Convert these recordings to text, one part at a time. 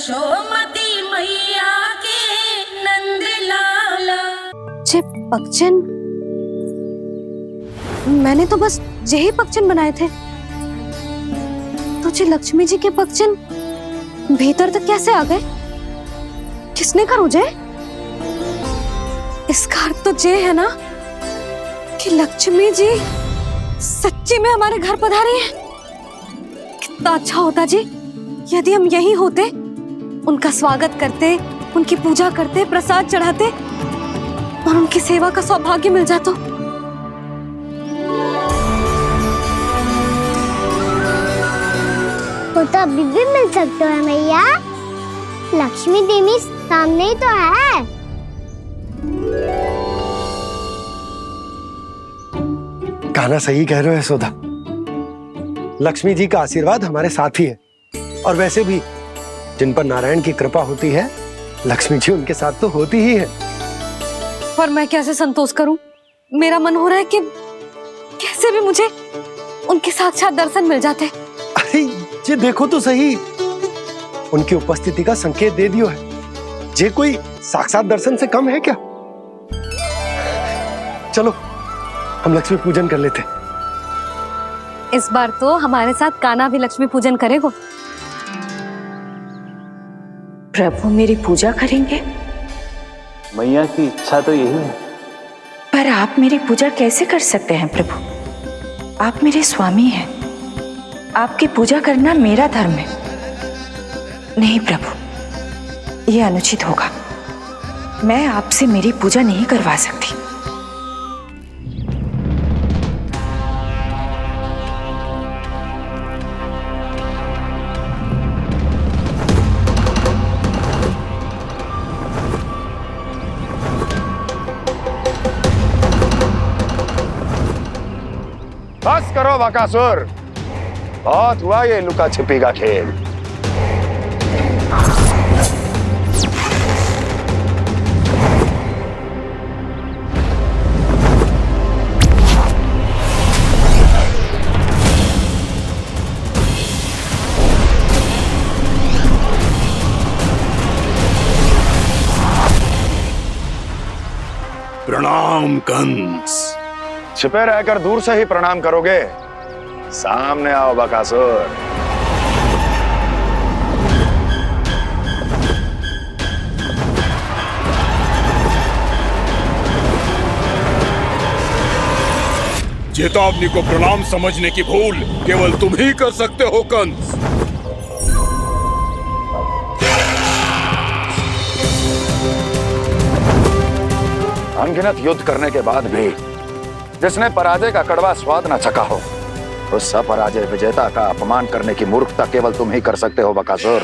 यशोमती मैया के नंद लाला। जे पगचन, मैंने तो बस यही पगचन बनाए थे, तो जे लक्ष्मी जी के पगचन भीतर तक कैसे आ गए? किसने कहा मुझे? इसका अर्थ तो ये है ना कि लक्ष्मी जी सच्ची में हमारे घर पधारी हैं। कितना अच्छा होता जी यदि हम यहीं होते, उनका स्वागत करते, उनकी पूजा करते, प्रसाद चढ़ाते और उनकी सेवा का सौभाग्य मिल जाता। तो अभी भी मिल सकते हो मैया, लक्ष्मी देवी सामने ही तो है। कहना सही कह रहे हो यशोदा, लक्ष्मी जी का आशीर्वाद हमारे साथ ही है, और वैसे भी जिन पर नारायण की कृपा होती है, लक्ष्मी जी उनके साथ तो होती ही है। पर मैं कैसे संतोष करूं? मेरा मन हो रहा है कि कैसे भी मुझे उनके साक्षात दर्शन मिल जाते। अरे ये देखो तो सही, उनकी उपस्थिति का संकेत दे दियो है। ये कोई साक्षात दर्शन से कम है क्या? चलो हम लक्ष्मी पूजन कर लेते। इस बार तो हमारे साथ कान्हा भी लक्ष्मी पूजन करेगा। प्रभु मेरी पूजा करेंगे? मैया की इच्छा तो यही है। पर आप मेरी पूजा कैसे कर सकते हैं प्रभु? आप मेरे स्वामी हैं, आपकी पूजा करना मेरा धर्म है। नहीं प्रभु, यह अनुचित होगा। मैं आपसे मेरी पूजा नहीं करवा सकती। बस करो बकासुर, बहुत हुआ ये लुका छिपी का खेल। प्रणाम कंस। छिपे रहकर दूर से ही प्रणाम करोगे? सामने आओ बकासुर। चेतावनी को प्रणाम समझने की भूल केवल तुम ही कर सकते हो कंस। अनगिनत युद्ध करने के बाद भी जिसने पराजय का कड़वा स्वाद न चखा हो, उस अपराजय विजेता का अपमान करने की मूर्खता केवल तुम ही कर सकते हो बकासुर।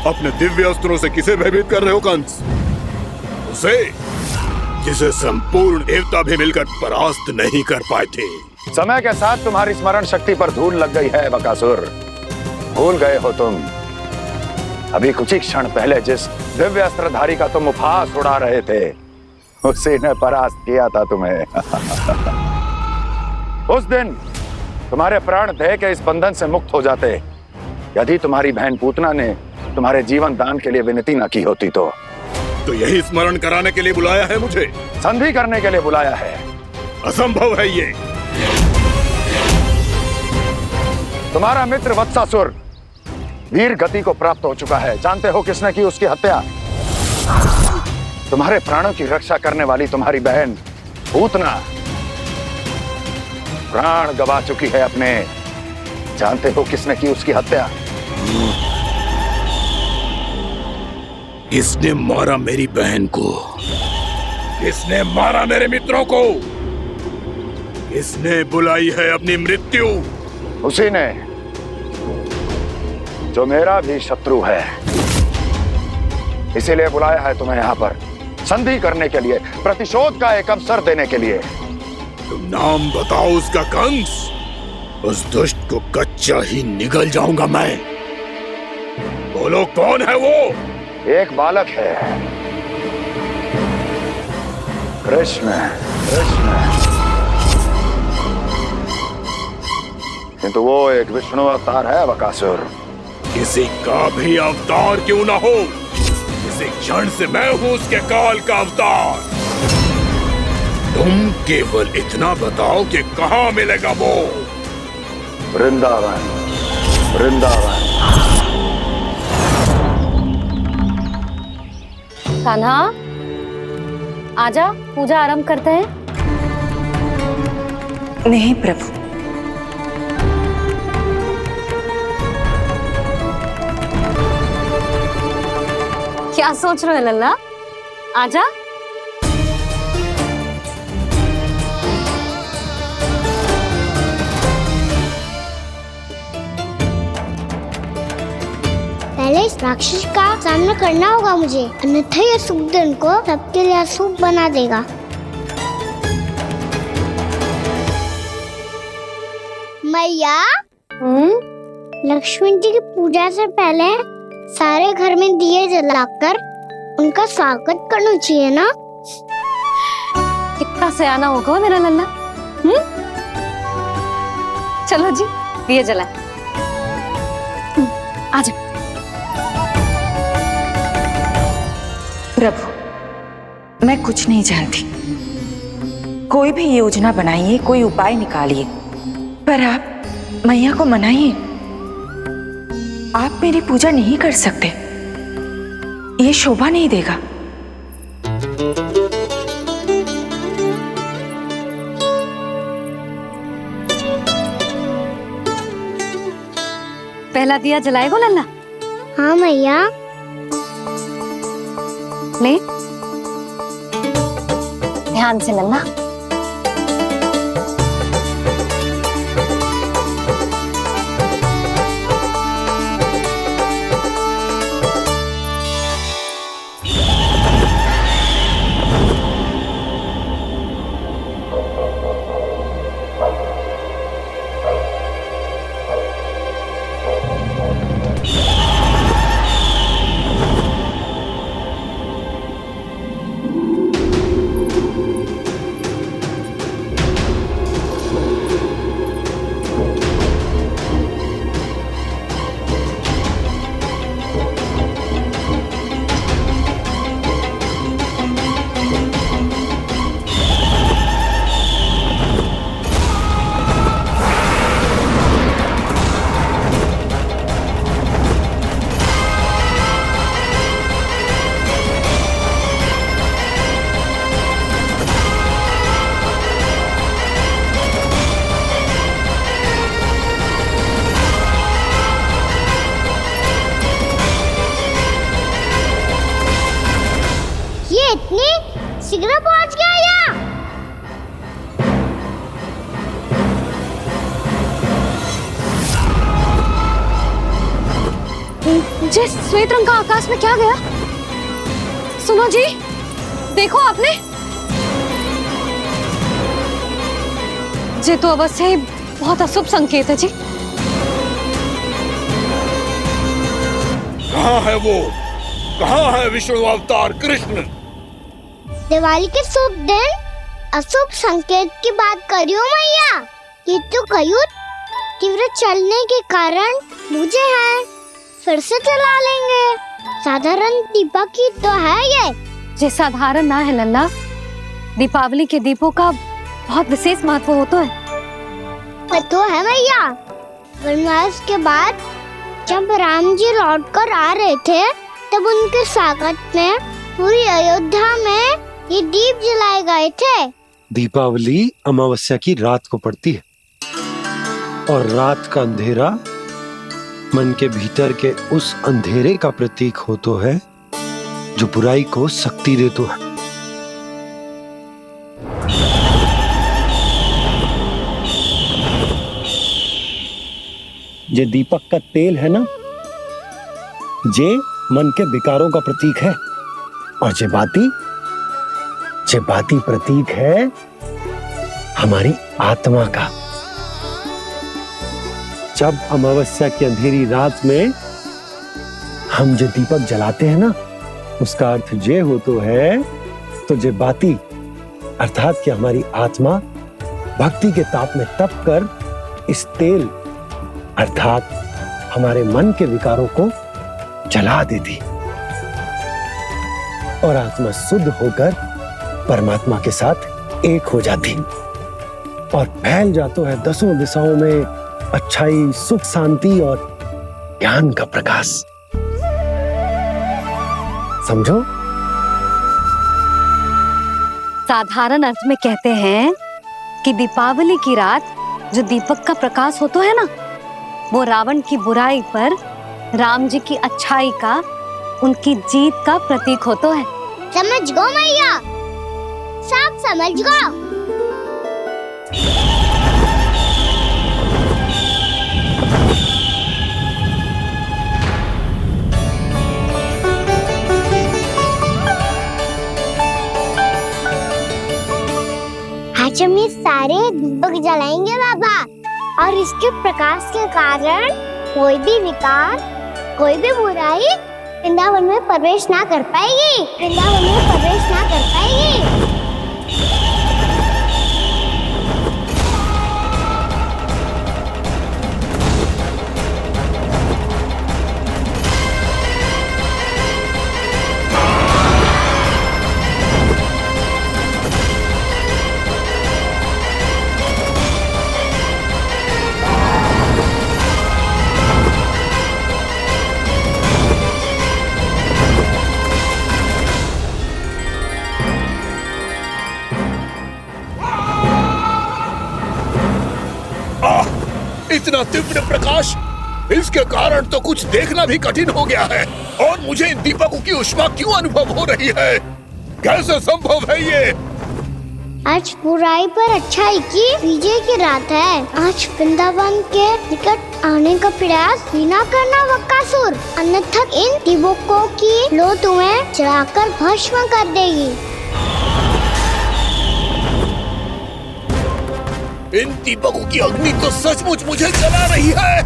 अपने दिव्य अस्त्रों से किसे भयभीत कर रहे हो कंस? उसे जिसे संपूर्ण देवता भी मिलकर परास्त नहीं कर पाए थे। समय के साथ तुम्हारी स्मरण शक्ति पर धूल लग गई है बकासुर। भूल गए हो तुम अभी कुछ ही क्षण पहले जिस दिव्य अस्त्रधारी का तुम उपहास उड़ा रहे थे, उसी ने परास्त किया था तुम्हें। उस दिन तुम्हारे प्राण देह के इस बंधन से मुक्त हो जाते यदि तुम्हारी बहन पूतना ने तुम्हारे जीवन दान के लिए विनती न की होती। तो यही स्मरण कराने के लिए बुलाया है मुझे? संधि करने के लिए बुलाया है। असंभव है ये। तुम्हारा मित्र वत्सासुर वीर गति को प्राप्त हो चुका है। जानते हो किसने की उसकी हत्या? तुम्हारे प्राणों की रक्षा करने वाली तुम्हारी बहन पूतना प्राण गवा चुकी है अपने। जानते हो किसने की उसकी हत्या? किसने मारा मेरी बहन को? किसने मारा मेरे मित्रों को? किसने बुलाई है अपनी मृत्यु? उसी ने जो मेरा भी शत्रु है। इसीलिए बुलाया है तुम्हें यहाँ पर संधि करने के लिए, प्रतिशोध का एक अवसर देने के लिए। तुम नाम बताओ उसका कंस। उस दुष्ट को कच्चा ही निगल जाऊंगा मैं। बोलो कौन है वो? एक बालक है, कृष्ण। कृष्ण किंतु वो एक विष्णु अवतार है बकासुर। किसी का भी अवतार क्यों ना हो, इसी क्षण से मैं हूं उसके काल का अवतार। तुम केवल इतना बताओ कि कहां मिलेगा वो। वृंदावन, वृंदावन। कान्हा, आजा, पूजा आरंभ करते हैं। नहीं प्रभु, क्या सोच रहे हो लल्ला? आजा। पहले इस राक्षस का सामना करना होगा मुझे, अन्यथा ये शुभ दिन को सबके लिए अशुभ बना देगा। मैया, लक्ष्मी जी की पूजा से पहले सारे घर में दिए जलाकर उनका स्वागत करना चाहिए ना। कितना सयाना होगा मेरा लल्ला। चलो जी, दिए जलाए। आजा। प्रभु, मैं कुछ नहीं जानती। कोई भी योजना बनाइए, कोई उपाय निकालिए, पर आप मैया को मनाइए। आप मेरी पूजा नहीं कर सकते, ये शोभा नहीं देगा। पहला दिया जलाएगो लल्ला? हाँ मैया। ले, ध्यान से लल्ला। इतनी शीघ्र पहुंच गया यहाँ? जे श्वेत रंग का आकाश में क्या गया? सुनो जी, देखो आपने, जे तो अवश्य ही बहुत अशुभ संकेत है जी। कहाँ है वो? कहाँ है विष्णु अवतार कृष्ण? दिवाली के शुभ दिन अशुभ संकेत की बात करियो मैया। ये तो कयूत तीव्र चलने के कारण मुझे है, फिर से चला लेंगे। साधारण दीपक ही तो है ये साधारण ना है लल्ला, दीपावली के दीपों का बहुत विशेष महत्व होता है। तो है मैया, वनवास के बाद जब राम जी लौट कर आ रहे थे तब उनके स्वागत में पूरी अयोध्या में ये दीप जलाए गए थे। दीपावली अमावस्या की रात को पड़ती है और रात का अंधेरा मन के भीतर के उस अंधेरे का प्रतीक होता है जो बुराई को शक्ति देता है। ये दीपक का तेल है ना, जे मन के विकारों का प्रतीक है, और जे बाती प्रतीक है हमारी आत्मा का। जब अमावस्या की अंधेरी रात में हम जो दीपक जलाते हैं ना, उसका अर्थ जे हो तो है, तो जे बाती अर्थात कि हमारी आत्मा भक्ति के ताप में तप कर इस तेल अर्थात हमारे मन के विकारों को जला देती और आत्मा शुद्ध होकर परमात्मा के साथ एक हो जाती और फैल जाता है दसों दिशाओं में अच्छाई, सुख, शांति और ज्ञान का प्रकाश। समझो? साधारण अर्थ में कहते हैं कि दीपावली की रात जो दीपक का प्रकाश होता है ना, वो रावण की बुराई पर राम जी की अच्छाई का, उनकी जीत का प्रतीक होता है। समझ गो मैया, सब समझ गो। आज हम ये सारे दीपक जलाएंगे बाबा, और इसके प्रकाश के कारण कोई भी विकार, कोई भी बुराई वृंदावन में प्रवेश ना कर पाएगी, वृंदावन में प्रवेश ना कर पाएगी। इतना तीव्र प्रकाश, इसके कारण तो कुछ देखना भी कठिन हो गया है। और मुझे इन दीपकों की उष्मा क्यों अनुभव हो रही है? कैसे संभव है ये? आज बुराई पर अच्छाई की विजय की रात है। आज वृंदावन के निकट आने का प्रयास भी ना करना बकासुर, अन्यथा इन दीपकों की लो तुम्हें जलाकर भस्म कर देगी। इन दीपकों की अग्नि तो सचमुच मुझे जला रही है।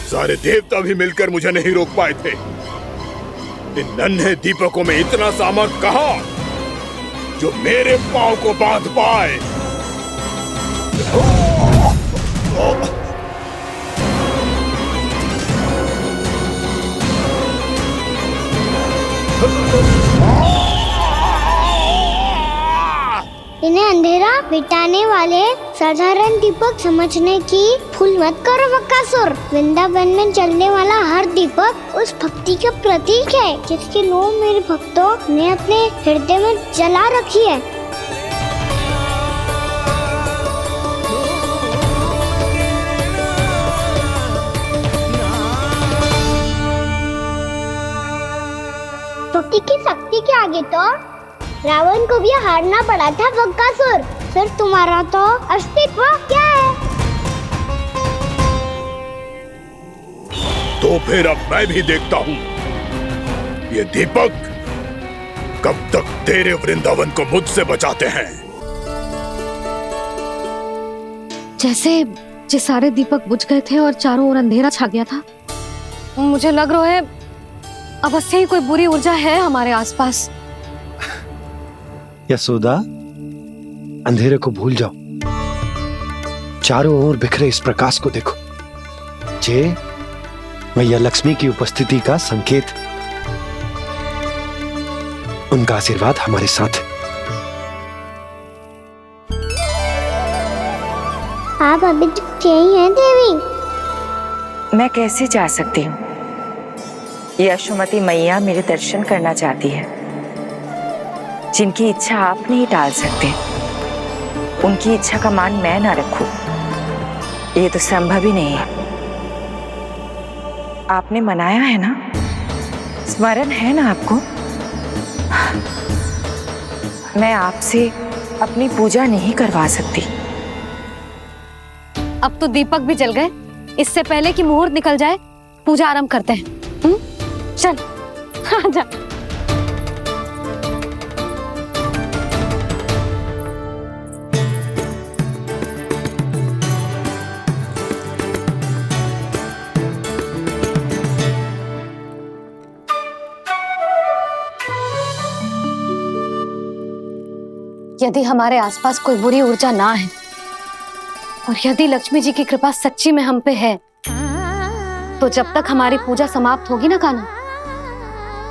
सारे देवता भी मिलकर मुझे नहीं रोक पाए थे। इन नन्हे दीपकों में इतना सामर्थ कहां जो मेरे पांव को बांध पाए। इन्हें अंधेरा मिटाने वाले साधारण दीपक समझने की भूल मत करो बकासुर। वृंदावन में जलने वाला हर दीपक उस भक्ति का प्रतीक है जिसकी लो मेरे भक्तों ने अपने हृदय में जला रखी है। भक्ति की शक्ति के आगे तो रावण को भी हारना पड़ा था बकासुर। फिर तुम्हारा तो अस्तित्व क्या है? तो फिर अब मैं भी देखता हूँ ये दीपक कब तक तेरे वृंदावन को मुझसे बचाते हैं। जैसे ये सारे दीपक बुझ गए थे और चारों ओर अंधेरा छा गया था, मुझे लग रहा है अवश्य ही कोई बुरी ऊर्जा है हमारे आसपास। यशोदा, अंधेरे को भूल जाओ, चारों ओर बिखरे इस प्रकाश को देखो। जे मैया लक्ष्मी की उपस्थिति का संकेत, उनका आशीर्वाद हमारे साथ है। आप अभी तक यही हैं देवी? मैं कैसे जा सकती हूँ? यशोमती मैया मेरे दर्शन करना चाहती है। जिनकी इच्छा आप नहीं टाल सकते, उनकी इच्छा का मान मैं ना रखूं, ये तो संभव ही नहीं है। आपने मनाया है ना, स्मरण है ना आपको? मैं आपसे अपनी पूजा नहीं करवा सकती। अब तो दीपक भी जल गए, इससे पहले कि मुहूर्त निकल जाए पूजा आरंभ करते हैं। चल आजा। यदि हमारे आसपास कोई बुरी ऊर्जा ना है और यदि लक्ष्मी जी की कृपा सच्ची में हम पे है, तो जब तक हमारी पूजा समाप्त होगी ना कान्हा,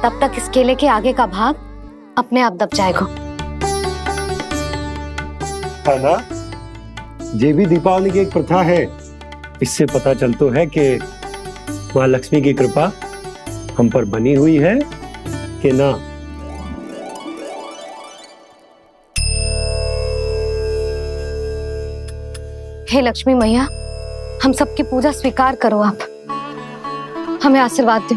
तब तक इस केले के आगे का भाग अपने आप दब जाएगा। है ना? ये भी दीपावली की एक प्रथा है। इससे पता चलता है कि माँ लक्ष्मी की कृपा हम पर बनी हुई है कि ना। हे लक्ष्मी मैया, हम सबकी पूजा स्वीकार करो, आप हमें आशीर्वाद दो।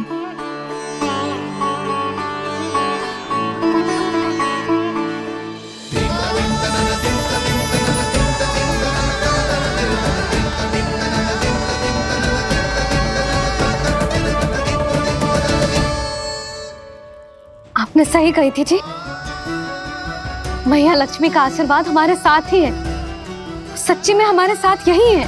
आपने सही कही थी जी, मैया लक्ष्मी का आशीर्वाद हमारे साथ ही है। सच्ची में हमारे साथ यही है।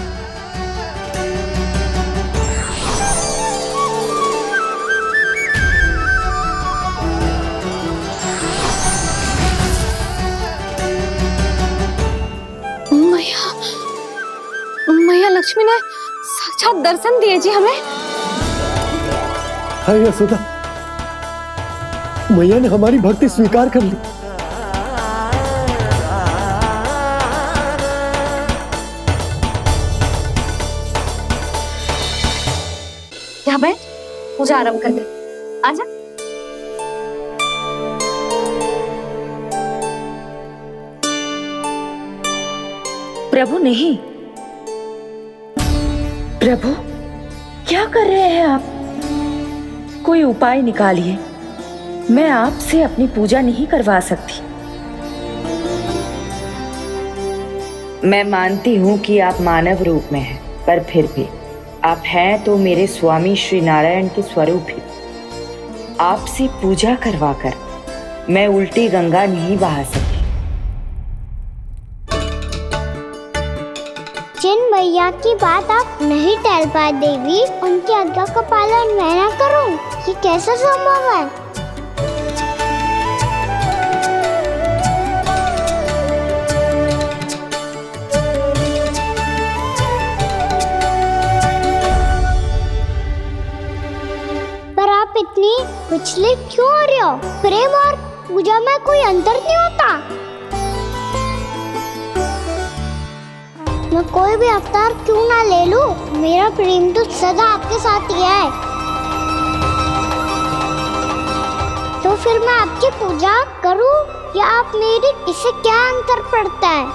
मैया लक्ष्मी ने साक्षात दर्शन दिए जी हमें। हाय यशोदा, मैया ने हमारी भक्ति स्वीकार कर ली। यहाँ बैठ, पूजा आरंभ कर दे। आजा। प्रभु नहीं, प्रभु क्या कर रहे हैं आप? कोई उपाय निकालिए, मैं आपसे अपनी पूजा नहीं करवा सकती। मैं मानती हूँ कि आप मानव रूप में हैं, पर फिर भी आप हैं तो मेरे स्वामी श्री नारायण के स्वरूप ही। आपसे पूजा करवाकर मैं उल्टी गंगा नहीं बहा सकी। जिन मैया की बात आप नहीं टाल पाए देवी, उनकी आज्ञा का पालन मैं ना करूं, ये कैसे संभव है? पर आप इतनी विचलित क्यों हो रहे हो? प्रेम और पूजा में कोई अंतर नहीं होता। मैं कोई भी अवतार क्यों ना ले लूं, मेरा प्रेम तो सदा आपके साथ ही है। तो फिर मैं आपकी पूजा करूं या आप मेरी, इससे क्या अंतर पड़ता है?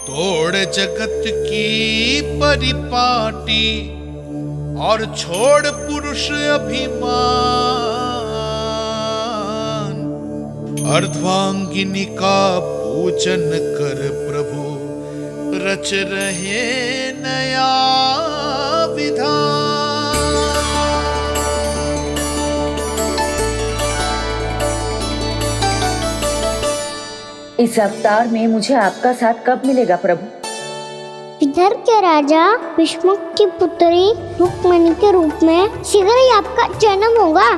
तोड़ जगत की परिपाटी और छोड़ पुरुष अभिमान, अर्धांगिनी का पूजन कर प्रभु, रच रहे नया विधान। इस अवतार में मुझे आपका साथ कब मिलेगा प्रभु? इधर के राजा भीष्मक की पुत्री रुक्मणी के रूप में शीघ्र ही आपका जन्म होगा।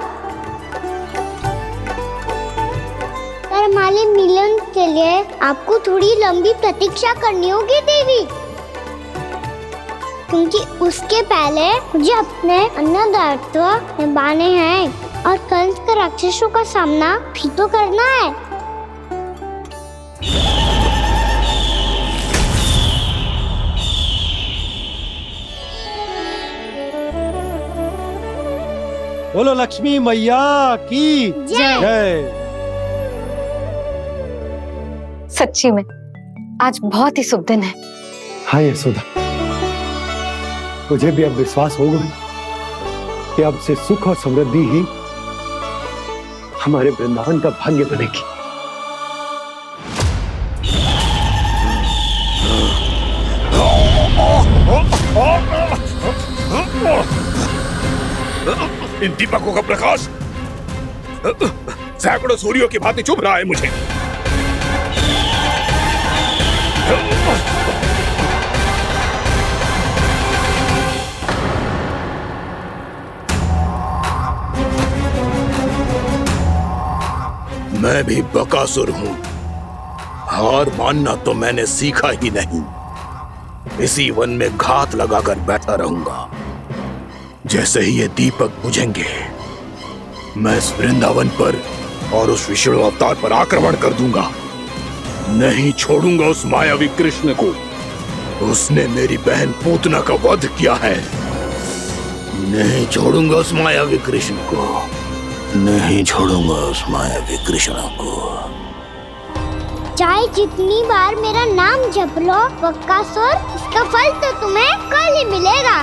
पर हमारे मिलन के लिए आपको थोड़ी लंबी प्रतीक्षा करनी होगी देवी, क्योंकि उसके पहले मुझे अपने अन्य दायित्व निभाने हैं और कंस के राक्षसों का सामना भी तो करना है। बोलो लक्ष्मी मैया की जय। सच्ची में आज बहुत ही शुभ दिन है। हाँ यशोदा, मुझे भी अब विश्वास हो गया कि अब से सुख और समृद्धि ही हमारे वृंदावन का भाग्य बनेगी। इन दीपकों का प्रकाश सैकड़ों सूर्यों की भांति चुभ रहा है मुझे। मैं भी बकासुर हूँ। हार मानना तो मैंने सीखा ही नहीं। इसी वन में घात लगाकर बैठा रहूंगा। जैसे ही ये दीपक बुझेंगे, मैं इस वृंदावन पर और उस विष्णु अवतार पर आक्रमण कर दूंगा। नहीं छोड़ूंगा उस मायावी कृष्ण को। उसने मेरी बहन पूतना का वध किया है। नहीं छोड़ूंगा उस मायावी कृष्ण को। नहीं छोड़ूंगा उस मायावी कृष्ण को। चाहे जितनी बार मेरा नाम जप लो बकासुर, इसका फल तो तुम्हें कल ही मिलेगा।